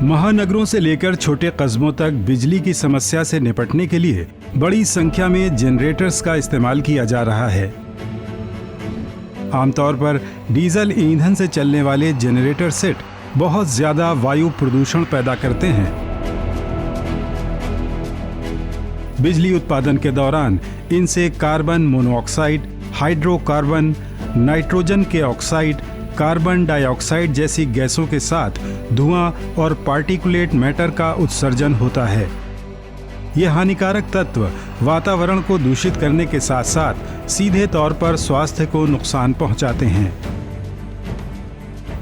महानगरों से लेकर छोटे कस्बों तक बिजली की समस्या से निपटने के लिए बड़ी संख्या में जनरेटर्स का इस्तेमाल किया जा रहा है। आमतौर पर डीजल ईंधन से चलने वाले जनरेटर सेट बहुत ज्यादा वायु प्रदूषण पैदा करते हैं। बिजली उत्पादन के दौरान इनसे कार्बन मोनोऑक्साइड, हाइड्रोकार्बन, नाइट्रोजन के ऑक्साइड, कार्बन डाइऑक्साइड जैसी गैसों के साथ धुआं और पार्टिकुलेट मैटर का उत्सर्जन होता है। ये हानिकारक तत्व वातावरण को दूषित करने के साथ साथ सीधे तौर पर स्वास्थ्य को नुकसान पहुंचाते हैं।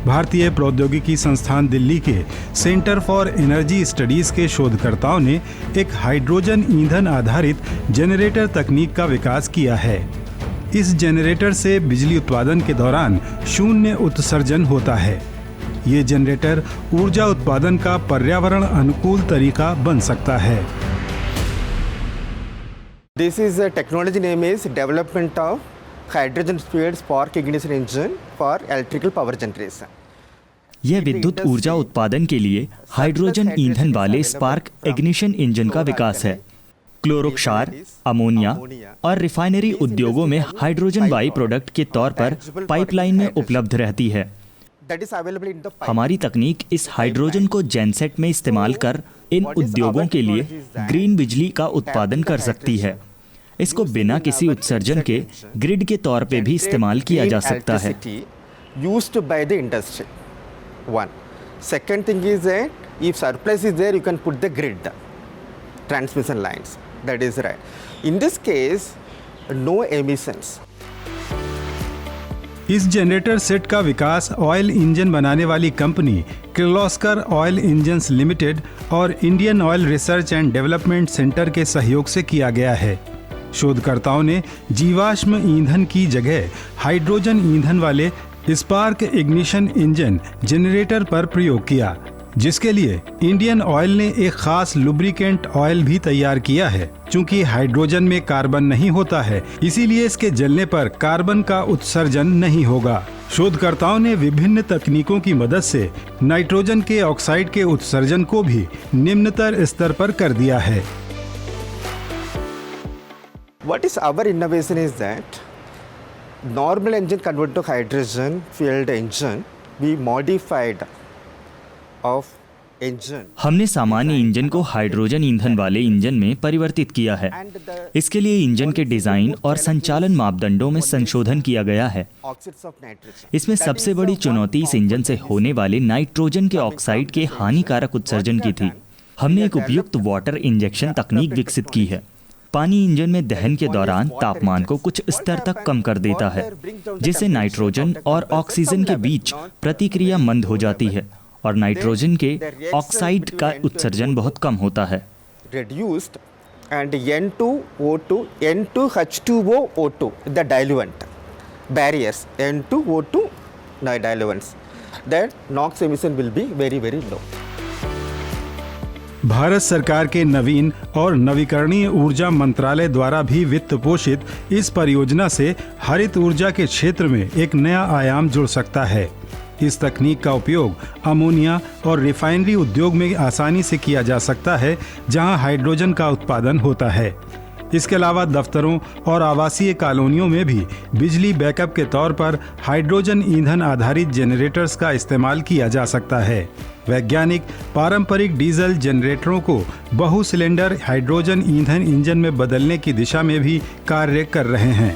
भारतीय प्रौद्योगिकी संस्थान दिल्ली के सेंटर फॉर एनर्जी स्टडीज के शोधकर्ताओं ने एक हाइड्रोजन ईंधन आधारित जनरेटर तकनीक का विकास किया है। इस जनरेटर से बिजली उत्पादन के दौरान शून्य उत्सर्जन होता है। ये जनरेटर ऊर्जा उत्पादन का पर्यावरण अनुकूल तरीका बन सकता है। This is a technology name is development of hydrogen fueled spark ignition engine for electrical power generation. यह विद्युत ऊर्जा उत्पादन के लिए हाइड्रोजन ईंधन वाले स्पार्क इग्निशन इंजन का विकास है। क्लोरोक्षार, अमोनिया और रिफाइनरी उद्योगों में हाइड्रोजन बाई प्रोडक्ट के तौर पर पाइपलाइन में उपलब्ध रहती है। हमारी तकनीक इस हाइड्रोजन को जेनसेट में इस्तेमाल कर इन उद्योगों के लिए ग्रीन बिजली का उत्पादन कर सकती है। इसको बिना किसी उत्सर्जन के ग्रिड के तौर पे भी इस्तेमाल किया जा सकता है। Used by the industry. One. Second thing is that if surplus is there, you can put the grid, transmission lines. That is right. In this case, no emissions. इस जनरेटर सेट का विकास ऑयल इंजन बनाने वाली company Kirloskar oil engines limited और Indian oil research and development centre के सहयोग से किया गया है। शोधकर्ताओं ने जीवाश्म ईंधन की जगह हाइड्रोजन ईंधन वाले स्पार्क इग्निशन इंजन जनरेटर पर प्रयोग किया, जिसके लिए इंडियन ऑयल ने एक खास लुब्रिकेंट ऑयल भी तैयार किया है। चूंकि हाइड्रोजन में कार्बन नहीं होता है, इसीलिए इसके जलने पर कार्बन का उत्सर्जन नहीं होगा। शोधकर्ताओं ने विभिन्न तकनीकों की मदद से नाइट्रोजन के ऑक्साइड के उत्सर्जन को भी निम्नतर स्तर पर कर दिया है। What is our innovation is that normal engine converted to hydrogen fueled engine, we modified of engine. हमने सामान्य इंजन को हाइड्रोजन ईंधन वाले इंजन में परिवर्तित किया है। इसके लिए इंजन के डिजाइन और संचालन मापदंडों में संशोधन किया गया है। इसमें सबसे बड़ी चुनौती इस इंजन से होने वाले नाइट्रोजन के ऑक्साइड के हानिकारक उत्सर्जन की थी। हमने एक उपयुक्त वाटर इंजेक्शन तकनीक विकसित की है। पानी इंजन में दहन के दौरान तापमान को कुछ स्तर तक कम कर देता है, जिससे नाइट्रोजन और ऑक्सीजन के बीच प्रतिक्रिया मंद हो जाती है और नाइट्रोजन के ऑक्साइड का उत्सर्जन बहुत कम होता है। Reduced and N2O2, N2H2O2, the diluent barriers, N2O2 diluents, that NOx emission will be very, very low. Bharat सरकार के नवीन और नवीकरणीय ऊर्जा मंत्रालय द्वारा भी वित्त पोषित इस परियोजना से हरित ऊर्जा के क्षेत्र में एक नया आयाम जुड़ सकता है। इस तकनीक का उपयोग अमोनिया और रिफाइनरी उद्योग में आसानी से किया जा सकता है, जहां हाइड्रोजन का उत्पादन होता है। इसके अलावा दफ्तरों और आवासीय कॉलोनियों में भी बिजली बैकअप के तौर पर हाइड्रोजन ईंधन आधारित जनरेटर्स का इस्तेमाल किया जा सकता है। वैज्ञानिक पारंपरिक डीजल जनरेटरों को बहु सिलेंडर हाइड्रोजन ईंधन इंजन में बदलने की दिशा में भी कार्य कर रहे हैं।